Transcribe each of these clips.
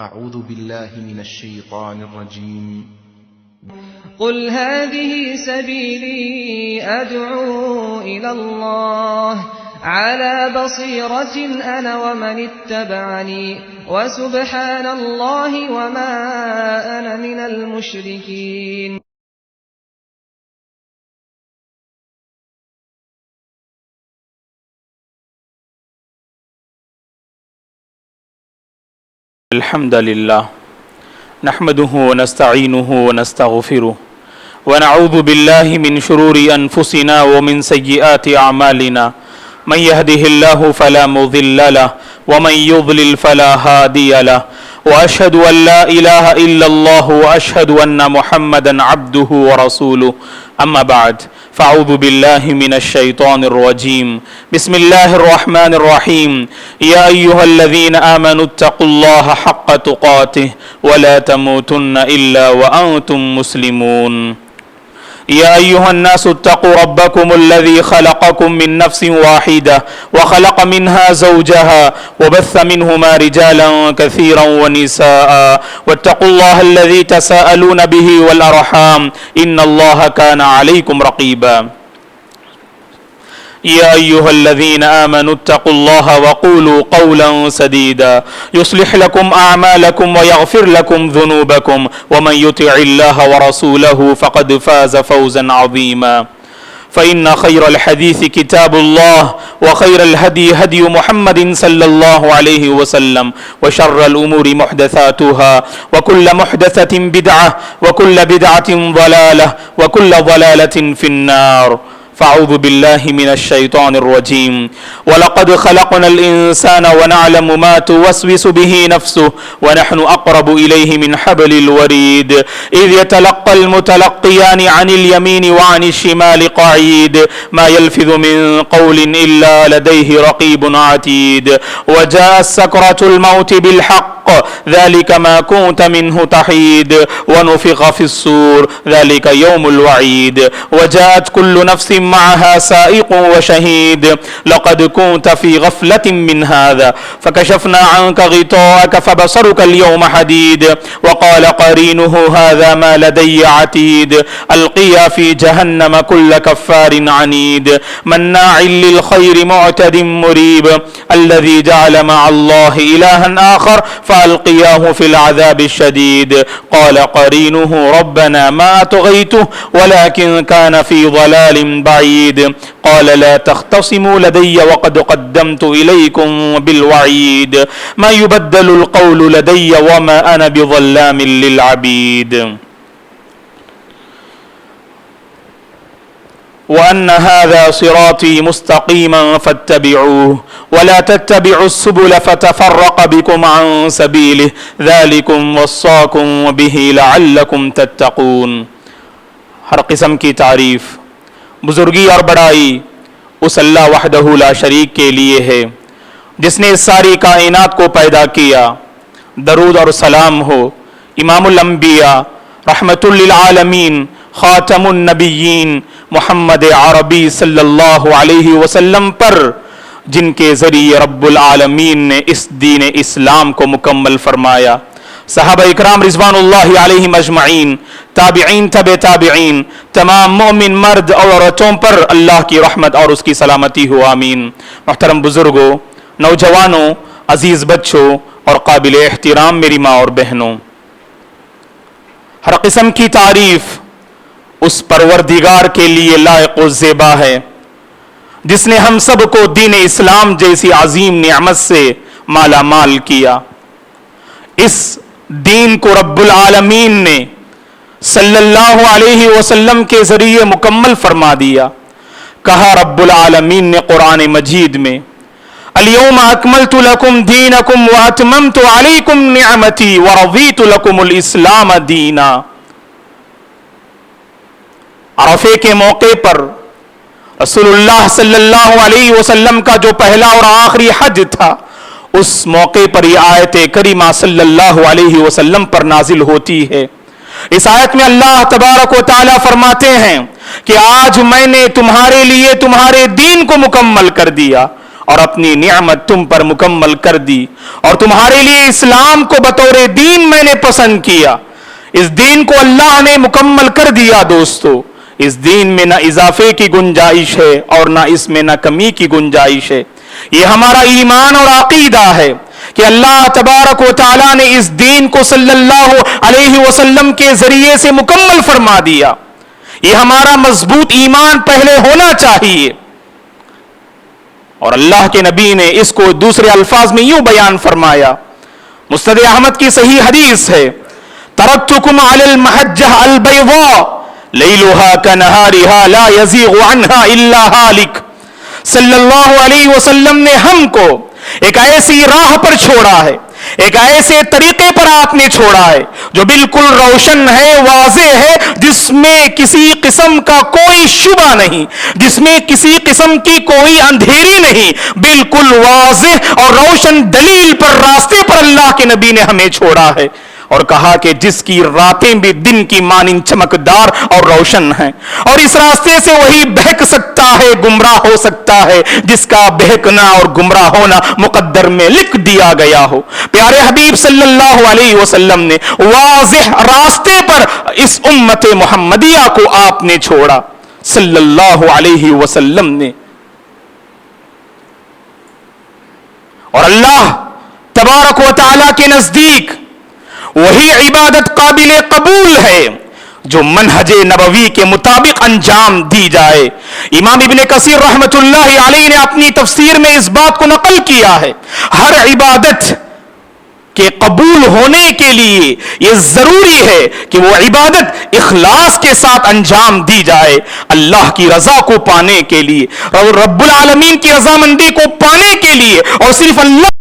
أعوذ بالله من الشيطان الرجيم قل هذه سبيلي أدعو إلى الله على بصيرة أنا ومن اتبعني وسبحان الله وما أنا من المشركين. الحمد لله نحمده ونستعينه ونستغفره ونعوذ بالله من شرور أنفسنا ومن سيئات أعمالنا من يهده الله فلا مضل له ومن يضلل فلا هادي له وأشهد أن لا إله إلا الله وأشهد أن محمدا عبده ورسوله أما بعد فأعوذ بالله من الشيطان الرجيم بسم الله الرحمن الرحيم يا أيها الذين آمنوا اتقوا الله حق تقاته ولا تموتن إلا وأنتم مسلمون يا أيها الناس اتقوا ربكم الذي خلقكم من نفس واحدة وخلق منها زوجها وبث منهما رجالا كثيرا ونساء واتقوا الله الذي تساءلون به والأرحام إن الله كان عليكم رقيبا يا أيها الذين آمنوا اتقوا الله وقولوا قولا سديدا يصلح لكم أعمالكم ويغفر لكم ذنوبكم ومن يطع الله ورسوله فقد فاز فوزا عظيما فإن خير الحديث كتاب الله وخير الهدي هدي محمد صلى الله عليه وسلم وشر الأمور محدثاتها وكل محدثة بدعة وكل بدعة ضلالة وكل ضلالة في النار فأعوذ بالله من الشيطان الرجيم ولقد خلقنا الإنسان ونعلم ما توسوس به نفسه ونحن أقرب إليه من حبل الوريد إذ يتلقى المتلقيان عن اليمين وعن الشمال قعيد ما يلفظ من قول إلا لديه رقيب عتيد وجاء سكرة الموت بالحق ذلك ما كنت منه تحيد ونفخ في الصور ذلك يوم الوعيد وجاءت كل نفس معها سائق وشهيد لقد كنت في غفلة من هذا فكشفنا عنك غطاءك فبصرك اليوم حديد وقال قرينه هذا ما لدي عتيد ألقيا في جهنم كل كفار عنيد مناع للخير معتد مريب الذي جعل مع الله إلها آخر فألقياه في العذاب الشديد قال قرينه ربنا ما أطغيته ولكن كان في ضلال بعيد قال لا تختصموا لدي وقد قدمت إليكم بالوعيد ما يبدل القول لدي وما أنا بظلام للعبيد وأن هذا صراطي مستقيما فاتبعوه ولا تتبعوا السبل فتفرق بكم عن سبيله ذلكم وصاكم به لعلكم تتقون. ہر قسم کی تعریف بزرگی اور بڑائی اس اللہ وحدہ لا شریک کے لیے ہے جس نے اس ساری کائنات کو پیدا کیا. درود اور سلام ہو امام الانبیاء رحمت للعالمین خاتم النبیین محمد عربی صلی اللہ علیہ وسلم پر جن کے ذریعے رب العالمین نے اس دین اسلام کو مکمل فرمایا. صحابہ اکرام رضوان اللہ علیہم اجمعین، تابعین تبع تابعین، تمام مومن مرد اور عورتوں پر اللہ کی رحمت اور اس کی سلامتی ہو آمین. محترم بزرگوں، نوجوانوں، عزیز بچوں اور قابل احترام میری ماں اور بہنوں، ہر قسم کی تعریف اس پروردگار کے لیے لائق و زیبا ہے جس نے ہم سب کو دین اسلام جیسی عظیم نعمت سے مالا مال کیا. اس دین کو رب العالمین نے صلی اللہ علیہ وسلم کے ذریعے مکمل فرما دیا. کہا رب العالمین نے قرآن مجید میں اليوم اکملت لکم دینکم واتممت علیکم نعمتی ورضیت لکم الاسلام دینا. عرفے کے موقع پر رسول اللہ صلی اللہ علیہ وسلم کا جو پہلا اور آخری حج تھا، اس موقع پر یہ آیت کریمہ صلی اللہ علیہ وسلم پر نازل ہوتی ہے. اس آیت میں اللہ تبارک و تعالیٰ فرماتے ہیں کہ آج میں نے تمہارے لیے تمہارے دین کو مکمل کر دیا اور اپنی نعمت تم پر مکمل کر دی اور تمہارے لیے اسلام کو بطور دین میں نے پسند کیا. اس دین کو اللہ نے مکمل کر دیا. دوستو اس دین میں نہ اضافے کی گنجائش ہے اور نہ اس میں نہ کمی کی گنجائش ہے. یہ ہمارا ایمان اور عقیدہ ہے کہ اللہ تبارک و تعالیٰ نے اس دین کو صلی اللہ علیہ وسلم کے ذریعے سے مکمل فرما دیا. یہ ہمارا مضبوط ایمان پہلے ہونا چاہیے. اور اللہ کے نبی نے اس کو دوسرے الفاظ میں یوں بیان فرمایا. مسند احمد کی صحیح حدیث ہے, ترکتکم علی المحجہ البیضاء لیلها کنہارها لا یزیغ عنها الا ہالک. صلی اللہ علیہ وسلم نے ہم کو ایک ایسی راہ پر چھوڑا ہے, ایک ایسے طریقے پر آپ نے چھوڑا ہے جو بالکل روشن ہے, واضح ہے, جس میں کسی قسم کا کوئی شبہ نہیں, جس میں کسی قسم کی کوئی اندھیری نہیں, بالکل واضح اور روشن دلیل پر, راستے پر اللہ کے نبی نے ہمیں چھوڑا ہے. اور کہا کہ جس کی راتیں بھی دن کی مانند چمکدار اور روشن ہیں, اور اس راستے سے وہی بہک سکتا ہے, گمراہ ہو سکتا ہے جس کا بہکنا اور گمراہ ہونا مقدر میں لکھ دیا گیا ہو. پیارے حبیب صلی اللہ علیہ وسلم نے واضح راستے پر اس امت محمدیہ کو آپ نے چھوڑا صلی اللہ علیہ وسلم نے. اور اللہ تبارک و تعالی کے نزدیک وہی عبادت قابل قبول ہے جو منہج نبوی کے مطابق انجام دی جائے. امام ابن کثیر رحمت اللہ علیہ نے اپنی تفسیر میں اس بات کو نقل کیا ہے, ہر عبادت کے قبول ہونے کے لیے یہ ضروری ہے کہ وہ عبادت اخلاص کے ساتھ انجام دی جائے, اللہ کی رضا کو پانے کے لیے, رب العالمین کی رضامندی کو پانے کے لیے, اور صرف اللہ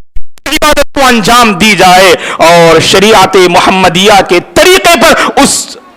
عبادت کو انجام دی جائے اور شریعت محمدیہ کے طریقے پر اس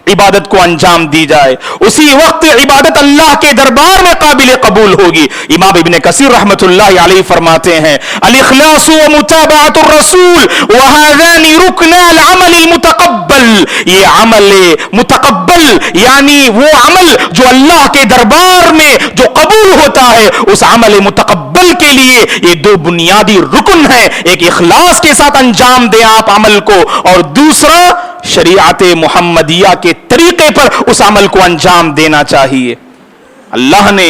عبادت کو انجام دی جائے. اسی وقت عبادت اللہ کے دربار میں قابل قبول ہوگی. امام ابن کثیر رحمت اللہ علیہ فرماتے ہیں, الاخلاص ومتابعۃ الرسول وهذان رکن العمل المتقبل. یہ عمل متقبل یعنی وہ عمل جو اللہ کے دربار میں جو قبول ہوتا ہے, اس عمل متقبل کے لیے یہ دو بنیادی رکن ہیں. ایک اخلاص کے ساتھ انجام دیں آپ عمل کو, اور دوسرا شریعت محمدیہ کے طریقے پر اس عمل کو انجام دینا چاہیے. اللہ نے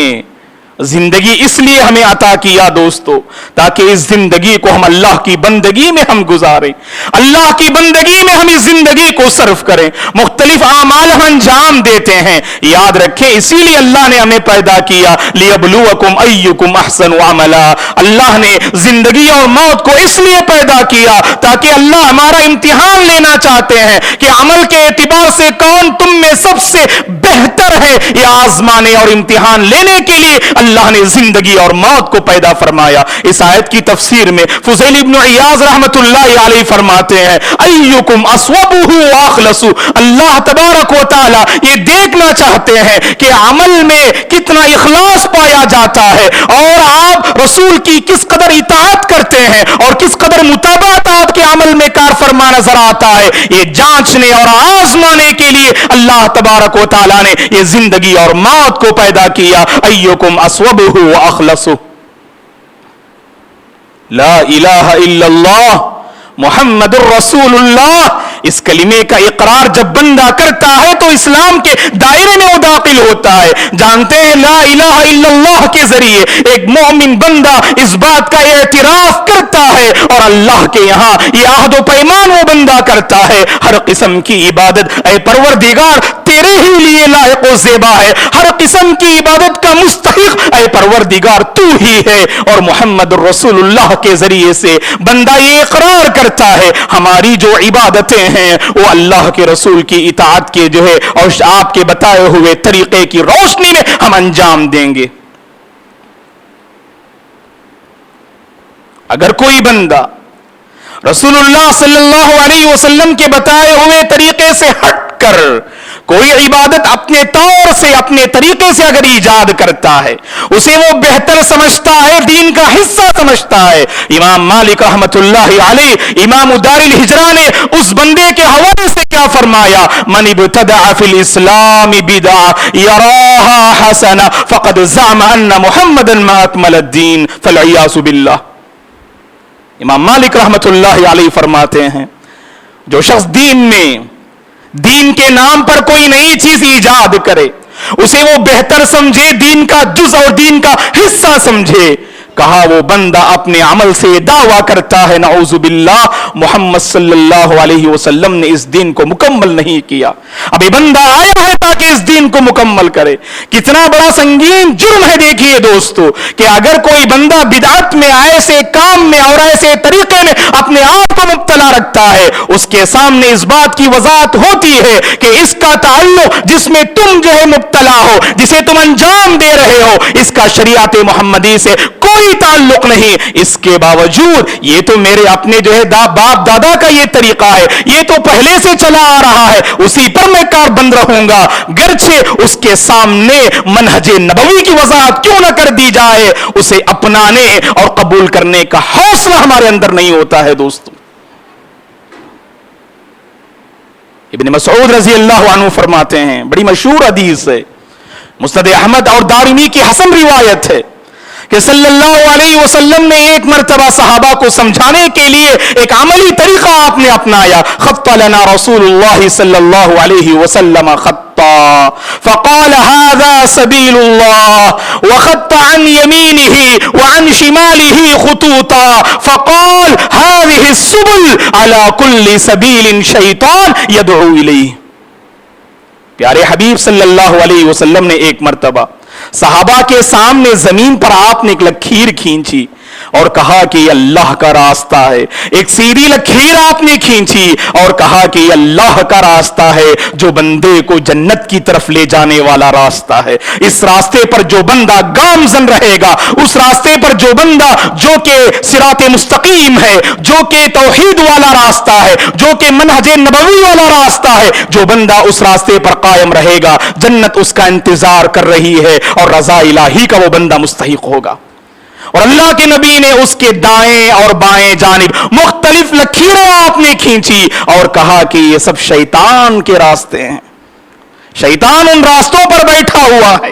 زندگی اس لیے ہمیں عطا کیا دوستو تاکہ اس زندگی کو ہم اللہ کی بندگی میں ہم گزاریں, اللہ کی بندگی میں ہم اس زندگی کو صرف کریں, مختلف اعمال ہم انجام دیتے ہیں. یاد رکھیں اسی لیے اللہ نے ہمیں پیدا کیا, لیبلوکم ایکم احسن عملا. اللہ نے زندگی اور موت کو اس لیے پیدا کیا تاکہ اللہ ہمارا امتحان لینا چاہتے ہیں کہ عمل کے اعتبار سے کون تم میں سب سے بہتر ہے. یہ آزمانے اور امتحان لینے کے لیے اللہ نے زندگی اور موت کو پیدا فرمایا. اس آیت کی تفسیر میں فضیل ابن عیاض رحمت اللہ علیہ فرماتے ہیں, ایکم اصوبہ واخلص. اللہ تبارک و تعالی یہ دیکھنا چاہتے ہیں کہ عمل میں کتنا اخلاص پایا جاتا ہے, اور آپ رسول کی کس قدر اطاعت کرتے ہیں اور کس قدر مطابقت آپ کے عمل میں کار فرما نظر آتا ہے. یہ جانچنے اور آزمانے کے لیے اللہ تبارک و تعالی نے یہ زندگی اور موت کو پیدا کیا. ایکم اصوبہ واخلص. لا الہ الا اللہ محمد الرسول اللہ. اس کلمے کا اقرار جب بندہ کرتا ہے تو اسلام کے دائرے میں وہ داخل ہوتا ہے. جانتے ہیں لا الہ الا اللہ کے ذریعے ایک مومن بندہ اس بات کا اعتراف کرتا ہے, اور اللہ کے یہاں یہ عہد و پیمان وہ بندہ کرتا ہے, ہر قسم کی عبادت اے پروردگار تیرے ہی لیے لائق و زیبا ہے, ہر قسم کی عبادت کا مستحق اے پروردگار تو ہی ہے. اور محمد الرسول اللہ کے ذریعے سے بندہ یہ اقرار کرتا ہے ہماری جو عبادتیں ہیں وہ اللہ کے رسول کی اطاعت کے جو ہے اور آپ کے بتائے ہوئے طریقے کی روشنی میں ہم انجام دیں گے. اگر کوئی بندہ رسول اللہ صلی اللہ علیہ وسلم کے بتائے ہوئے طریقے سے ہٹ کر کوئی عبادت اپنے طور سے اپنے طریقے سے اگر ایجاد کرتا ہے اسے وہ بہتر سمجھتا ہے, دین کا حصہ سمجھتا ہے. امام مالک رحمت اللہ علیہ امام دار الہجرہ نے اس بندے کے حوالے سے کیا فرمایا, من ابتدع فی الاسلام بدعہ یراها حسنہ فقد زعم ان محمدا ما اکمل الدین فالعیاذ باللہ. امام مالک رحمت اللہ علیہ فرماتے ہیں جو شخص دین کے نام پر کوئی نئی چیز ایجاد کرے اسے وہ بہتر سمجھے, دین کا جز اور دین کا حصہ سمجھے, کہا وہ بندہ اپنے عمل سے دعویٰ کرتا ہے نعوذ باللہ محمد صلی اللہ علیہ وسلم نے اس دین کو مکمل نہیں کیا. ابھی بندہ آیا ہے تاکہ اس دین کو مکمل کرے. کتنا بڑا سنگین جرم ہے دیکھیے دوستو کہ اگر کوئی بندہ بدعت میں ایسے کام میں اور ایسے طریقے میں اپنے آپ کو مبتلا رکھتا ہے اس کے سامنے اس بات کی وضاحت ہوتی ہے کہ اس کا تعلق جس میں تم جو ہے مبتلا ہو, جسے تم انجام دے رہے ہو, اس کا شریعت محمدی سے کوئی تعلق نہیں. اس کے باوجود یہ تو میرے اپنے جو ہے باپ دادا کا یہ طریقہ ہے, یہ تو پہلے سے چلا آ رہا ہے, اسی پر میں کاربند رہوں گا, گرچہ اس کے سامنے منہج نبوی کی وضاحت کیوں نہ کر دی جائے اسے اپنانے اور قبول کرنے کا حوصلہ ہمارے اندر نہیں ہوتا ہے. دوستو ابن مسعود رضی اللہ عنہ فرماتے ہیں, بڑی مشہور حدیث ہے, مسند احمد اور دارمی کی حسن روایت ہے کہ صلی اللہ علیہ وسلم نے ایک مرتبہ صحابہ کو سمجھانے کے لیے ایک عملی طریقہ آپ نے اپنایا. خط لنا رسول اللہ صلی اللہ علیہ وسلم خطا فقال هذا سبيل الله وخط عن يمينه وعن شماله خطوطا فقال هذه السبل على كل سبيل شيطان يدعو إليه. پیارے حبیب صلی اللہ علیہ وسلم نے ایک مرتبہ صحابہ کے سامنے زمین پر آپ نے ایک لکیر کھینچی اور کہا کہ یہ اللہ کا راستہ ہے. ایک سیدھی لکیر آپ نے کھینچی اور کہا کہ یہ اللہ کا راستہ ہے جو بندے کو جنت کی طرف لے جانے والا راستہ ہے. اس راستے پر جو بندہ گامزن رہے گا, اس راستے پر جو بندہ جو کہ صراط مستقیم ہے, جو کہ توحید والا راستہ ہے, جو کہ منہج نبوی والا راستہ ہے, جو بندہ اس راستے پر قائم رہے گا جنت اس کا انتظار کر رہی ہے اور رضا الہی کا وہ بندہ مستحق ہوگا. اور اللہ کے نبی نے اس کے دائیں اور بائیں جانب مختلف لکیریں آپ نے کھینچی اور کہا کہ یہ سب شیطان کے راستے ہیں, شیطان ان راستوں پر بیٹھا ہوا ہے.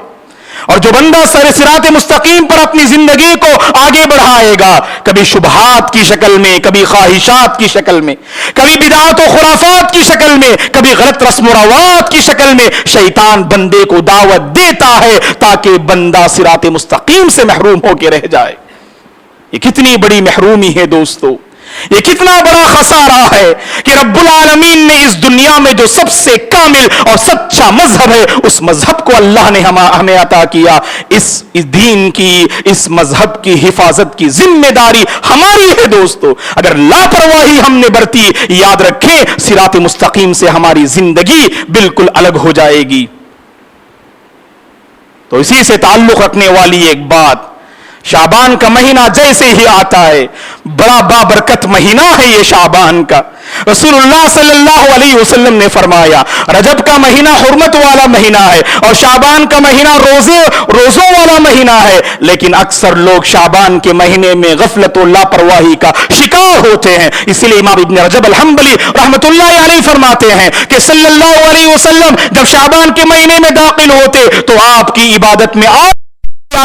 اور جو بندہ صراط مستقیم پر اپنی زندگی کو آگے بڑھائے گا, کبھی شبہات کی شکل میں, کبھی خواہشات کی شکل میں, کبھی بدعات و خرافات کی شکل میں, کبھی غلط رسم و روات کی شکل میں, شیطان بندے کو دعوت دیتا ہے تاکہ بندہ صراط مستقیم سے محروم ہو کے رہ جائے. یہ کتنی بڑی محرومی ہے دوستو, یہ کتنا بڑا خسارہ ہے کہ رب العالمین نے اس دنیا میں جو سب سے کامل اور سچا مذہب ہے اس مذہب کو اللہ نے ہمیں عطا کیا. اس دین کی, اس مذہب کی حفاظت کی ذمہ داری ہماری ہے دوستو. اگر لاپرواہی ہم نے برتی, یاد رکھیں صراط مستقیم سے ہماری زندگی بالکل الگ ہو جائے گی. تو اسی سے تعلق رکھنے والی ایک بات, شعبان کا مہینہ جیسے ہی آتا ہے, بڑا بابرکت مہینہ ہے یہ شعبان کا. رسول اللہ صلی اللہ علیہ وسلم نے فرمایا رجب کا مہینہ حرمت والا مہینہ ہے اور شعبان کا مہینہ روزوں والا مہینہ ہے, لیکن اکثر لوگ شعبان کے مہینے میں غفلت و لاپرواہی کا شکار ہوتے ہیں. اسی لیے امام ابن رجب الحنبلی رحمت اللہ علیہ فرماتے ہیں کہ صلی اللہ علیہ وسلم جب شعبان کے مہینے میں داخل ہوتے تو آپ کی عبادت میں آ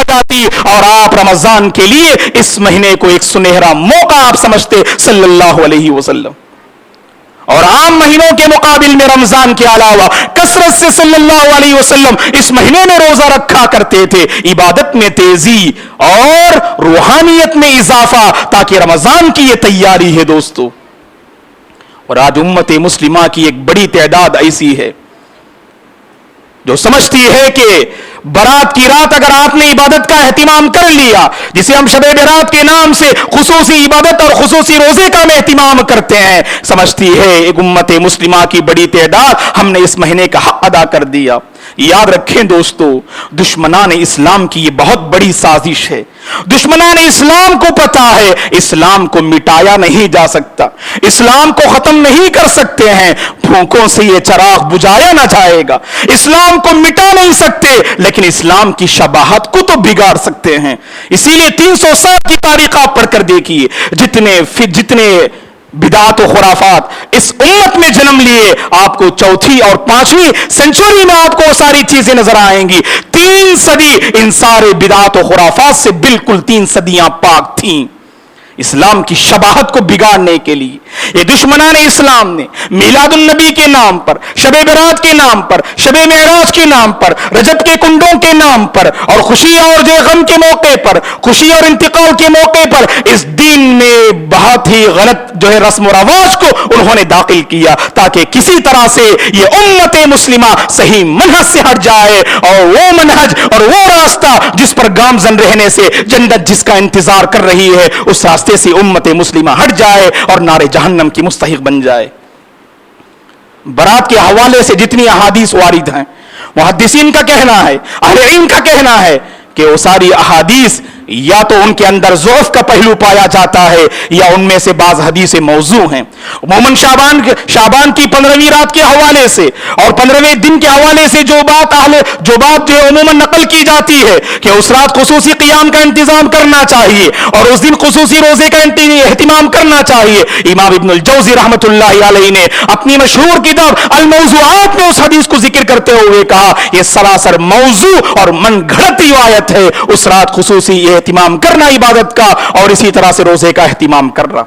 جاتی اور آپ رمضان کے لیے اس مہینے کو ایک سنہرا موقع آپ سمجھتے صلی اللہ علیہ وسلم. اور عام مہینوں کے مقابل میں رمضان کے علاوہ کثرت سے صلی اللہ علیہ وسلم اس مہینے میں روزہ رکھا کرتے تھے, عبادت میں تیزی اور روحانیت میں اضافہ, تاکہ رمضان کی یہ تیاری ہے دوستو. اور آج امت مسلمہ کی ایک بڑی تعداد ایسی ہے جو سمجھتی ہے کہ برات کی رات اگر آپ نے عبادت کا اہتمام کر لیا, جسے ہم شب برات کے نام سے خصوصی عبادت اور خصوصی روزے کا ہم اہتمام کرتے ہیں, سمجھتی ہے ایک امت مسلمہ کی بڑی تعداد ہم نے اس مہینے کا حق ادا کر دیا. یاد رکھیں دوستو، دشمنان اسلام کی یہ بہت بڑی سازش ہے. دشمنان اسلام کو پتا ہے اسلام کو مٹایا نہیں جا سکتا، اسلام کو ختم نہیں کر سکتے ہیں، پھونکوں سے یہ چراغ بجھایا نہ جائے گا. اسلام کو مٹا نہیں سکتے لیکن اسلام کی شباہت کو تو بگاڑ سکتے ہیں. اسی لیے 300 سال کی تاریخ آپ پڑھ کر دیکھیے، جتنے بدعات و خرافات اس امت میں جنم لیے، آپ کو چوتھی اور 5ویں سینچری میں آپ کو ساری چیزیں نظر آئیں گی. 3 صدی ان سارے بدعات و خرافات سے بالکل 3 صدیاں پاک تھیں. اسلام کی شباہت کو بگاڑنے کے لیے یہ دشمنان اسلام نے میلاد النبی کے نام پر، شب برات کے نام پر، شب معراج کے نام پر، رجب کے کنڈوں کے نام پر اور خوشی اور غم کے موقع پر، خوشی اور انتقال کے موقع پر اس دین میں بہت ہی غلط رسم و رواج کو انہوں نے داخل کیا تاکہ کسی طرح سے یہ امت مسلمہ صحیح منہج سے ہٹ جائے، اور وہ منہج اور وہ راستہ جس پر گامزن رہنے سے جنت جس کا انتظار کر رہی ہے، اس راستے سے امت مسلمہ ہٹ جائے اور نار جہنم کی مستحق بن جائے. برات کے حوالے سے جتنی احادیث وارد ہیں، محدثین کا کہنا ہے، اہل علم کا کہنا ہے کہ وہ ساری احادیث یا تو ان کے اندر ضعف کا پہلو پایا جاتا ہے یا ان میں سے بعض حدیثیں موضوع ہیں. عموماً شعبان کی 15ویں رات کے حوالے سے اور 15ویں دن کے حوالے سے جو بات عموماً نقل کی جاتی ہے کہ اس رات خصوصی قیام کا انتظام کرنا چاہیے اور اس دن خصوصی روزے کا اہتمام کرنا چاہیے. امام ابن الجوزی رحمت اللہ علیہ نے اپنی مشہور کتاب الموضوعات میں اس حدیث کو ذکر کرتے ہوئے کہا یہ سراسر موضوع اور من گھڑت روایت ہے. اس رات خصوصی اہتمام کرنا عبادت کا اور اسی طرح سے روزے کا اہتمام کرنا.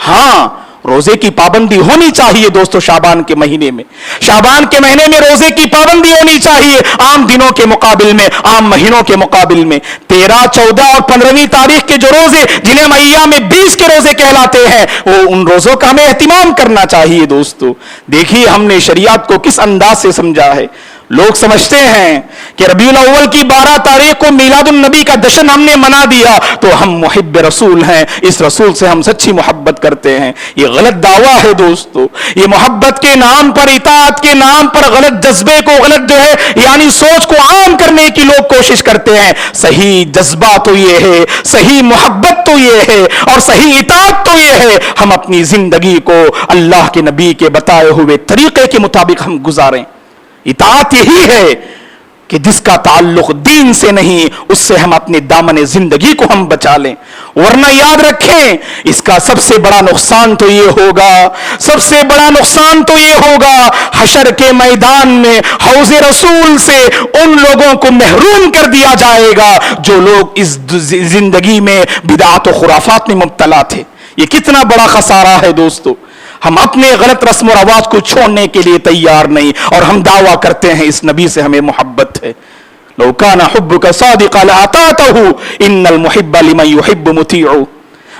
ہاں روزے کی پابندی ہونی چاہیے دوستو. شعبان کے مہینے میں روزے کی پابندی ہونی چاہیے عام دنوں کے مقابل میں، عام مہینوں کے مقابل میں. 13، 14 اور 15ویں تاریخ کے جو روزے جنہیں ہم ایام 20 کے روزے کہلاتے ہیں، وہ ان روزوں کا ہمیں اہتمام کرنا چاہیے دوستو. دیکھیے ہم نے شریعت کو کس انداز سے سمجھا ہے. لوگ سمجھتے ہیں کہ ربیع الاول کی 12 تاریخ کو میلاد النبی کا جشن ہم نے منا دیا تو ہم محب رسول ہیں، اس رسول سے ہم سچی محبت کرتے ہیں. یہ غلط دعویٰ ہے دوستو. یہ محبت کے نام پر، اطاعت کے نام پر غلط جذبے کو، غلط یعنی سوچ کو عام کرنے کی لوگ کوشش کرتے ہیں. صحیح جذبہ تو یہ ہے، صحیح محبت تو یہ ہے اور صحیح اطاعت تو یہ ہے ہم اپنی زندگی کو اللہ کے نبی کے بتائے ہوئے طریقے کے مطابق ہم گزاریں. اطاعت یہی ہے کہ جس کا تعلق دین سے نہیں اس سے ہم اپنے دامن زندگی کو ہم بچا لیں. ورنہ یاد رکھیں اس کا سب سے بڑا نقصان تو یہ ہوگا حشر کے میدان میں حوض رسول سے ان لوگوں کو محروم کر دیا جائے گا جو لوگ اس زندگی میں بدعات و خرافات میں مبتلا تھے. یہ کتنا بڑا خسارہ ہے دوستو. ہم اپنے غلط رسم و رواج کو چھوڑنے کے لیے تیار نہیں اور ہم دعویٰ کرتے ہیں اس نبی سے ہمیں محبت ہے. لو کان حبک صادقا لاطعته ان المحب لمن يحب مطیع.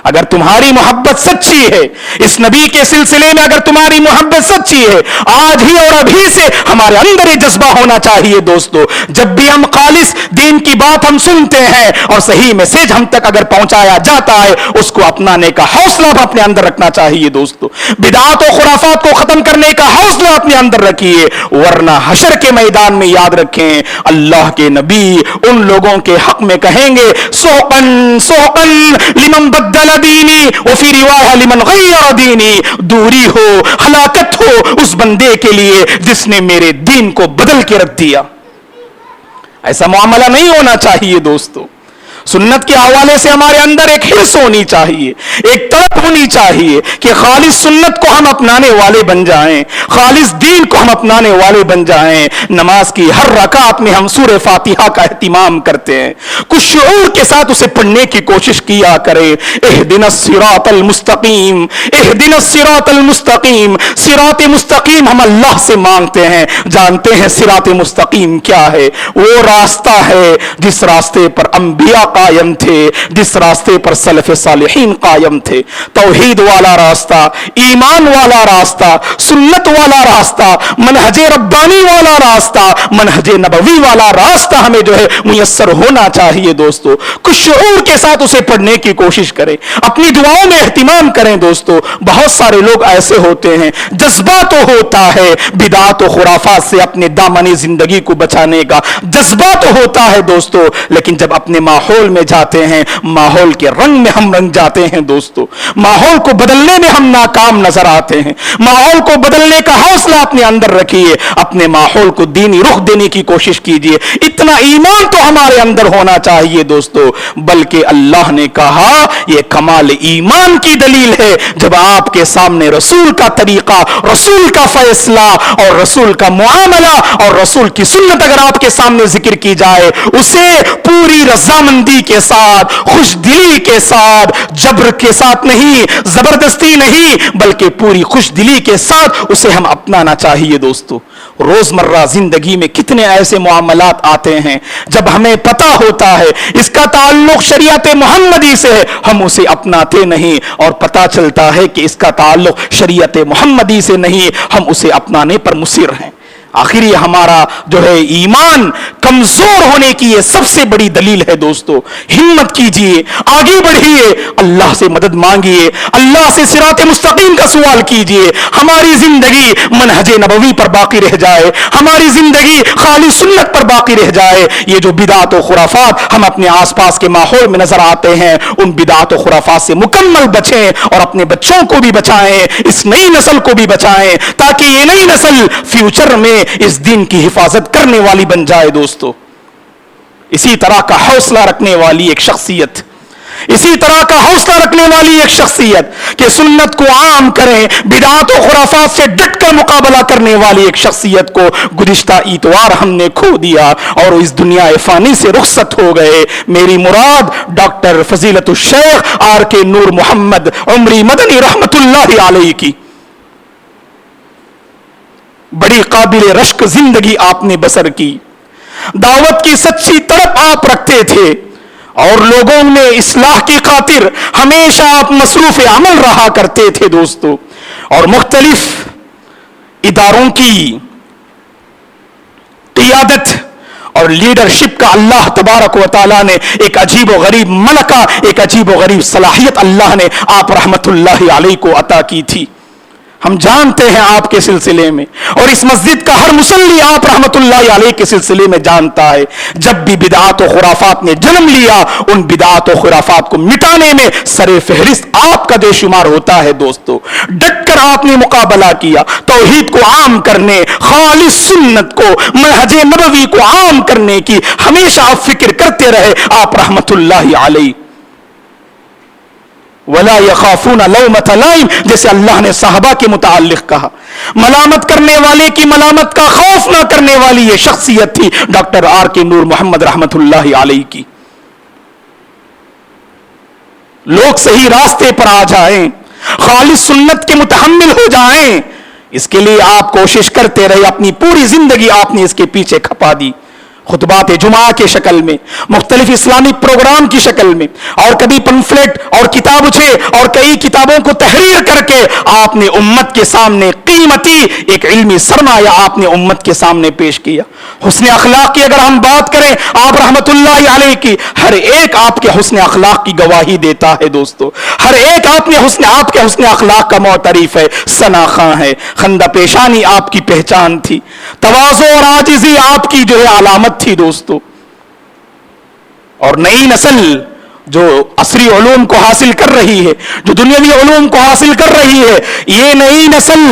اگر تمہاری محبت سچی ہے اس نبی کے سلسلے میں، اگر تمہاری محبت سچی ہے، آج ہی اور ابھی سے ہمارے اندر یہ جذبہ ہونا چاہیے دوستو. جب بھی ہم خالص دین کی بات ہم سنتے ہیں اور صحیح میسج ہم تک اگر پہنچایا جاتا ہے اس کو اپنانے کا حوصلہ اپنے اندر رکھنا چاہیے دوستو. بدعات و خرافات کو ختم کرنے کا حوصلہ اپنے اندر رکھیے، ورنہ حشر کے میدان میں یاد رکھیں اللہ کے نبی ان لوگوں کے حق میں کہیں گے سوقن سوقن لمن بدل دینی وفی روایہ لمن غیر دینی. دوری ہو، ہلاکت ہو اس بندے کے لیے جس نے میرے دین کو بدل کے رکھ دیا. ایسا معاملہ نہیں ہونا چاہیے دوستو. سنت کے حوالے سے ہمارے اندر ایک حرص ہونی چاہیے، ایک طلب ہونی چاہیے کہ خالص سنت کو ہم اپنانے والے بن جائیں، خالص دین کو ہم اپنانے والے بن جائیں. نماز کی ہر رکعت میں ہم سورہ فاتحہ کا اہتمام کرتے ہیں، کچھ شعور کے ساتھ اسے پڑھنے کی کوشش کیا کریں. اہدنا الصراط المستقیم، اہدنا الصراط المستقیم. صراط مستقیم ہم اللہ سے مانگتے ہیں، جانتے ہیں صراط مستقیم کیا ہے. وہ راستہ ہے جس راستے پر انبیاء قائم تھے جس راستے پر سلف صالحین قائم تھے. توحید والا راستہ, ایمان والا راستہ, سنت والا راستہ, منہج ربانی والا راستہ, منہج نبوی والا راستہ ہمیں جو ہے میسر ہونا چاہیے دوستو. کچھ شعور کے ساتھ اسے پڑھنے کی کوشش کریں, اپنی دعاؤں میں اہتمام کریں دوستو. بہت سارے لوگ ایسے ہوتے ہیں, جذبہ تو ہوتا ہے بدعات و خرافات سے اپنے دامن زندگی کو بچانے کا, جذبہ تو ہوتا ہے دوستو, لیکن جب اپنے ماحول میں جاتے ہیں ماحول کے رنگ میں ہم رنگ جاتے ہیں دوستو. ماحول کو بدلنے میں ہم ناکام نظر آتے ہیں. ماحول کو بدلنے کا حوصلہ اپنے اندر رکھیے, اپنے ماحول کو دینی رخ دینے کی کوشش کیجیے. اتنا ایمان تو ہمارے اندر ہونا چاہیے دوستو. بلکہ اللہ نے کہا یہ کمال ایمان کی دلیل ہے جب آپ کے سامنے رسول کا طریقہ, رسول کا فیصلہ اور رسول کا معاملہ اور رسول کی سنت اگر آپ کے سامنے ذکر کی جائے, اسے پوری رضامندی کے ساتھ, خوش دلی کے ساتھ, جبر کے ساتھ نہیں, زبردستی نہیں, بلکہ پوری خوش دلی کے ساتھ اسے ہم اپنانا چاہیے دوستو. روزمرہ زندگی میں کتنے ایسے معاملات آتے ہیں جب ہمیں پتہ ہوتا ہے اس کا تعلق شریعت محمدی سے ہے, ہم اسے اپناتے نہیں, اور پتہ چلتا ہے کہ اس کا تعلق شریعت محمدی سے نہیں, ہم اسے اپنانے پر مصر ہیں. آخر یہ ہمارا جو ہے ایمان کمزور ہونے کی یہ سب سے بڑی دلیل ہے دوستو. ہمت کیجئے, آگے بڑھیے, اللہ سے مدد مانگیے, اللہ سے صراط مستقیم کا سوال کیجئے. ہماری زندگی منہج نبوی پر باقی رہ جائے, ہماری زندگی خالص سنت پر باقی رہ جائے. یہ جو بدعات و خرافات ہم اپنے آس پاس کے ماحول میں نظر آتے ہیں, ان بدعات و خرافات سے مکمل بچیں اور اپنے بچوں کو بھی بچائیں, اس نئی نسل کو بھی بچائیں, تاکہ یہ نئی نسل فیوچر میں اس دین کی حفاظت کرنے والی بن جائے دوستو. اسی طرح کا حوصلہ رکھنے والی ایک شخصیت, اسی طرح کا حوصلہ رکھنے والی ایک شخصیت کہ سنت کو عام کریں, بدعات و خرافات سے ڈٹ کر مقابلہ کرنے والی ایک شخصیت کو گزشتہ اتوار ہم نے کھو دیا اور اس دنیا فانی سے رخصت ہو گئے. میری مراد ڈاکٹر فضیلت الشیخ آر کے نور محمد عمری مدنی رحمت اللہ علیہ کی. بڑی قابل رشک زندگی آپ نے بسر کی, دعوت کی سچی طرف آپ رکھتے تھے اور لوگوں میں اصلاح کی خاطر ہمیشہ آپ مصروف عمل رہا کرتے تھے دوستو. اور مختلف اداروں کی قیادت اور لیڈرشپ کا اللہ تبارک و تعالیٰ نے ایک عجیب و غریب ملکہ, ایک عجیب و غریب صلاحیت اللہ نے آپ رحمت اللہ علیہ کو عطا کی تھی. ہم جانتے ہیں آپ کے سلسلے میں, اور اس مسجد کا ہر مصلی آپ رحمت اللہ علیہ کے سلسلے میں جانتا ہے, جب بھی بدعات و خرافات نے جنم لیا ان بدعات و خرافات کو مٹانے میں سر فہرست آپ کا جو شمار ہوتا ہے دوستو. ڈٹ کر آپ نے مقابلہ کیا, توحید کو عام کرنے, خالص سنت کو, منہج نبوی کو عام کرنے کی ہمیشہ آپ فکر کرتے رہے آپ رحمت اللہ علیہ. وَلَا يَخَافُونَ لَوْمَةَ لَائِمٍ, جیسے اللہ نے صحابہ کے متعلق کہا, ملامت کرنے والے کی ملامت کا خوف نہ کرنے والی یہ شخصیت تھی ڈاکٹر آر کے نور محمد رحمت اللہ علیہ کی. لوگ صحیح راستے پر آ جائیں, خالص سنت کے متحمل ہو جائیں, اس کے لیے آپ کوشش کرتے رہے. اپنی پوری زندگی آپ نے اس کے پیچھے کھپا دی, خطبات جمعہ کے شکل میں, مختلف اسلامی پروگرام کی شکل میں, اور کبھی پمفلٹ اور کتابچے اور کئی کتابوں کو تحریر کر کے آپ نے امت کے سامنے قیمتی ایک علمی سرمایہ آپ نے امت کے سامنے پیش کیا. حسن اخلاق کی اگر ہم بات کریں آپ رحمت اللہ علیہ کی, ہر ایک آپ کے حسن اخلاق کی گواہی دیتا ہے دوستو. ہر ایک آپ کے حسن اخلاق کا معترف ہے, ثنا خاں ہے, خندہ پیشانی آپ کی پہچان تھی, تواضع اور عاجزی آپ کی جو ہے علامت تھی دوستو. اور نئی نسل جو عصری علوم کو حاصل کر رہی ہے, جو دنیاوی علوم کو حاصل کر رہی ہے, یہ نئی نسل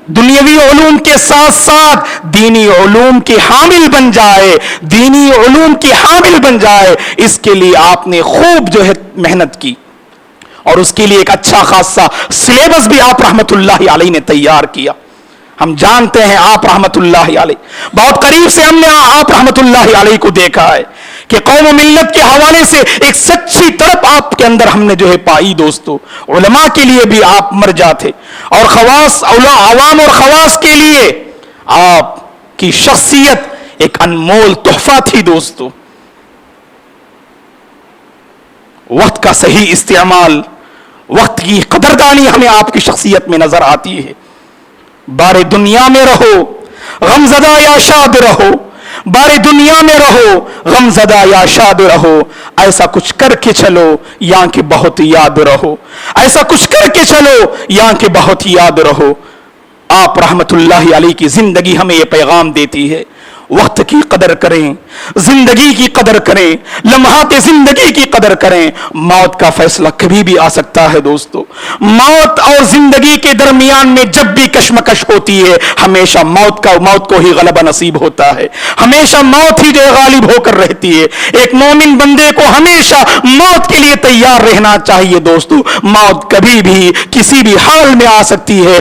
دنیاوی علوم کے ساتھ ساتھ دینی علوم کی حامل بن جائے, دینی علوم کی حامل بن جائے. اس کے لیے آپ نے خوب جو ہے محنت کی, اور اس کے لیے ایک اچھا خاصا سلیبس بھی آپ رحمت اللہ علیہ نے تیار کیا. ہم جانتے ہیں آپ رحمت اللہ علیہ, بہت قریب سے ہم نے آپ رحمت اللہ علیہ کو دیکھا ہے کہ قوم و ملت کے حوالے سے ایک سچی طرف آپ کے اندر ہم نے جو ہے پائی دوستو. علماء کے لیے بھی آپ مرجع تھے, اور خواص عوام اور خواص کے لیے آپ کی شخصیت ایک انمول تحفہ تھی دوستو. وقت کا صحیح استعمال، وقت کی قدردانی ہمیں آپ کی شخصیت میں نظر آتی ہے. بار دنیا میں رہو غمزدہ یا شاد رہو، بار دنیا میں رہو غمزدہ یا شاد رہو، ایسا کچھ کر کے چلو یا کہ بہت یاد رہو، ایسا کچھ کر کے چلو یا کہ بہت یاد رہو. آپ رحمت اللہ علیہ کی زندگی ہمیں یہ پیغام دیتی ہے، وقت کی قدر کریں، زندگی کی قدر کریں، لمحات زندگی کی قدر کریں. موت کا فیصلہ کبھی بھی آ سکتا ہے دوستو. موت اور زندگی کے درمیان میں جب بھی کشمکش ہوتی ہے ہمیشہ موت کو ہی غلبہ نصیب ہوتا ہے، ہمیشہ موت ہی جو غالب ہو کر رہتی ہے. ایک مومن بندے کو ہمیشہ موت کے لیے تیار رہنا چاہیے دوستو. موت کبھی بھی کسی بھی حال میں آ سکتی ہے.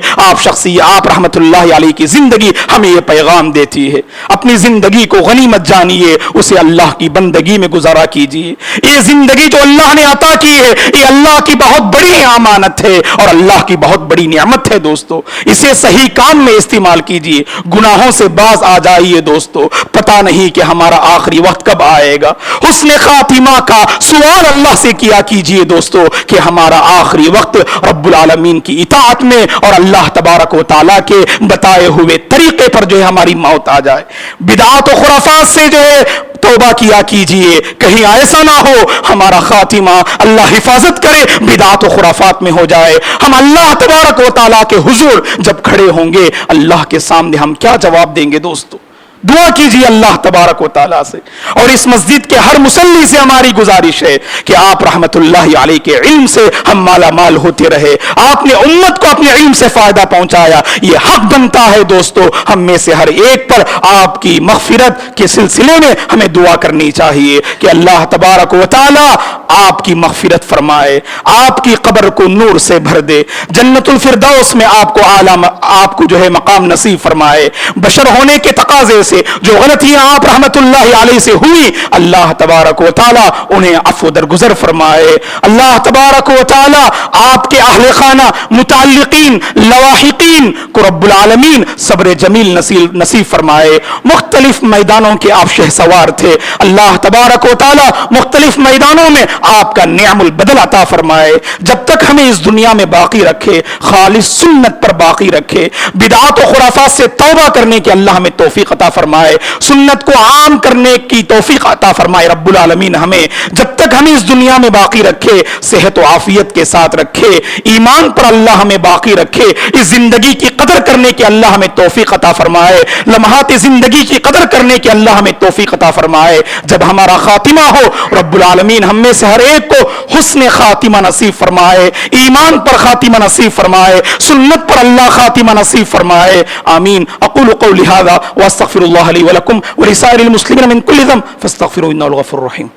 آپ رحمت اللہ علیہ کی زندگی ہمیں یہ پیغام دیتی ہے. اپنی زندگی کو غنیمت جانیے، اسے اللہ کی بندگی میں گزارا کیجیے. یہ زندگی جو اللہ نے عطا کی ہے یہ اللہ کی بہت بڑی امانت ہے اور اللہ کی بہت بڑی نعمت ہے دوستو. اسے صحیح کام میں استعمال کیجیے، گناہوں سے باز آ جائیے دوستو. پتہ نہیں کہ ہمارا آخری وقت کب آئے گا. حسن خاتمہ کا سوال اللہ سے کیا کیجیے دوستو کہ ہمارا آخری وقت رب العالمین کی اطاعت میں اور اللہ تبارک و تعالیٰ کے بتائے ہوئے طریقے پر جو ہے ہماری موت آ جائے. بدعات و خرافات سے جو ہے توبہ کیا کیجئے، کہیں ایسا نہ ہو ہمارا خاتمہ اللہ حفاظت کرے بدعات و خرافات میں ہو جائے. ہم اللہ تبارک و تعالیٰ کے حضور جب کھڑے ہوں گے اللہ کے سامنے ہم کیا جواب دیں گے دوستو. دعا کیجیے اللہ تبارک و تعالیٰ سے. اور اس مسجد کے ہر مصلی سے ہماری گزارش ہے کہ آپ رحمت اللہ علیہ کے علم سے ہم مالا مال ہوتے رہے. آپ نے امت کو اپنے علم سے فائدہ پہنچایا، یہ حق بنتا ہے دوستو ہم میں سے ہر ایک پر آپ کی مغفرت کے سلسلے میں ہمیں دعا کرنی چاہیے کہ اللہ تبارک و تعالیٰ آپ کی مغفرت فرمائے، آپ کی قبر کو نور سے بھر دے، جنت الفردوس میں آپ کو جو ہے مقام نصیب فرمائے. بشر ہونے کے تقاضے سے جو غلطیاں آپ رحمت اللہ علیہ سے ہوئی اللہ تبارک و تعالیٰ انہیں عفو درگزر فرمائے. اللہ تبارک و تعالیٰ آپ کے اہل خانہ متعلقین لواحقین کو رب العالمین صبر جمیل نصیب فرمائے. مختلف میدانوں کے آپ شہسوار تھے، اللہ تبارک و تعالیٰ مختلف میدانوں میں آپ کا نعم البدل عطا فرمائے. جب تک ہمیں اس دنیا میں باقی رکھے خالص سنت پر باقی رکھے، بدعات و خرافات سے توبہ کرنے کی اللہ ہمیں توفیق عطا فرمائے، سنت کو عام کرنے کی توفیق عطا فرمائے رب العالمین ہمیں. جب تک ہمیں اس دنیا میں باقی رکھے صحت و عافیت کے ساتھ رکھے، ایمان پر اللہ ہمیں باقی رکھے، اس زندگی کی قدر کرنے کی اللہ ہمیں توفیق عطا فرمائے، لمحات زندگی کی قدر کرنے کی اللہ ہمیں توفیق عطا فرمائے. جب ہمارا خاتمہ ہو رب العالمین ہم میں سے ہر ایک کو حسن خاتمہ نصیب فرمائے، ایمان پر خاتمہ نصیب فرمائے، سنت پر اللہ خاتمہ نصیب فرمائے. آمین. اقول قولی هذا واستغفر الله لي ولكم ولسائر المسلمين من كل ذنب فاستغفروه انه الغفور الرحيم.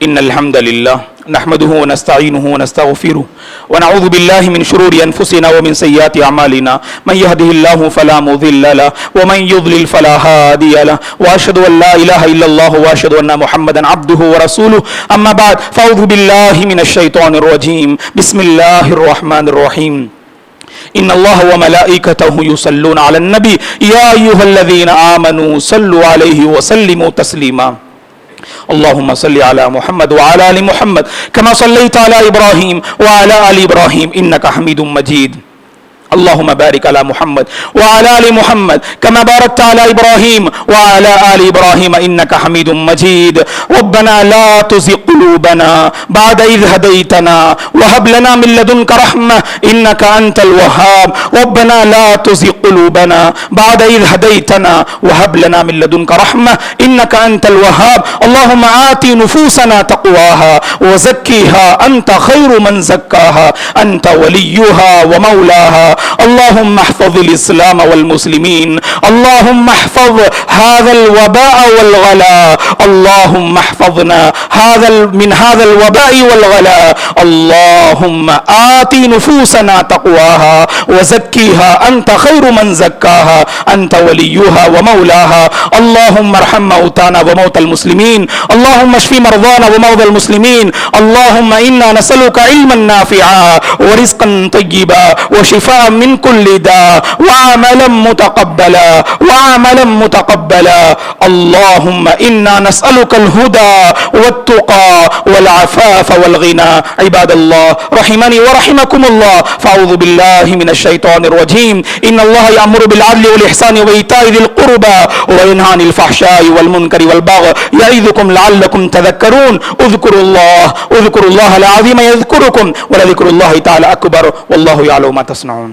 إن الحمد لله نحمده ونستعينه ونستغفره ونعوذ بالله من شرور أنفسنا ومن سيئات أعمالنا من يهده الله فلا مضل له ومن يضلل فلا هادي له وأشهد أن لا إله إلا الله وأشهد أن محمدا عبده ورسوله أما بعد فأعوذ بالله من الشيطان الرجيم بسم الله الرحمن الرحيم إن الله وملائكته يصلون على النبي يا أيها الذين آمنوا صلوا عليه وسلموا تسليما اللهم صل على محمد وعلى آل محمد كما صليت على إبراهيم وعلى آل إبراهيم إنك حميد مجيد اللهم بارك على محمد وعلى آل محمد كما باركت على إبراهيم وعلى آل إبراهيم إنك حميد مجيد ربنا لا تزغ قلوبنا بعد إذ هديتنا وهب لنا من لدنك رحمة إنك أنت الوهاب ربنا لا تزغ قلوبنا بعد إذ هديتنا وهب لنا من لدنك رحمة إنك أنت الوهاب اللهم آت نفوسنا تقواها وزكها أنت خير من زكاها أنت وليها ومولاها اللهم احفظ الإسلام والمسلمين، اللهم احفظ هذا الوباء والغلاء، اللهم احفظنا من هذا الوباء والغلاء. اللهم آت نفوسنا تقواها وزكيها أنت خير من زكاها، أنت وليها ومولاها. اللهم ارحم موتانا وموتى المسلمين، اللهم اشف مرضانا ومرضى المسلمين. اللهم إنا نسألك علما نافعا ورزقا طيبا وشفاء من كل داء وعملا متقبلا. اللهم إنا نسألك الهدى والتقى والعفاف والغنى. عباد الله رحمني ورحمكم الله، فأعوذ بالله من الشيطان الرجيم. إن الله يأمر بالعدل والإحسان وإيتاء ذي القربى وينهى عن الفحشاء والمنكر والبغي يعظكم لعلكم تذكرون. اذكروا الله العظيم يذكركم، ولذكر الله تعالى أكبر، والله يعلم ما تصنعون.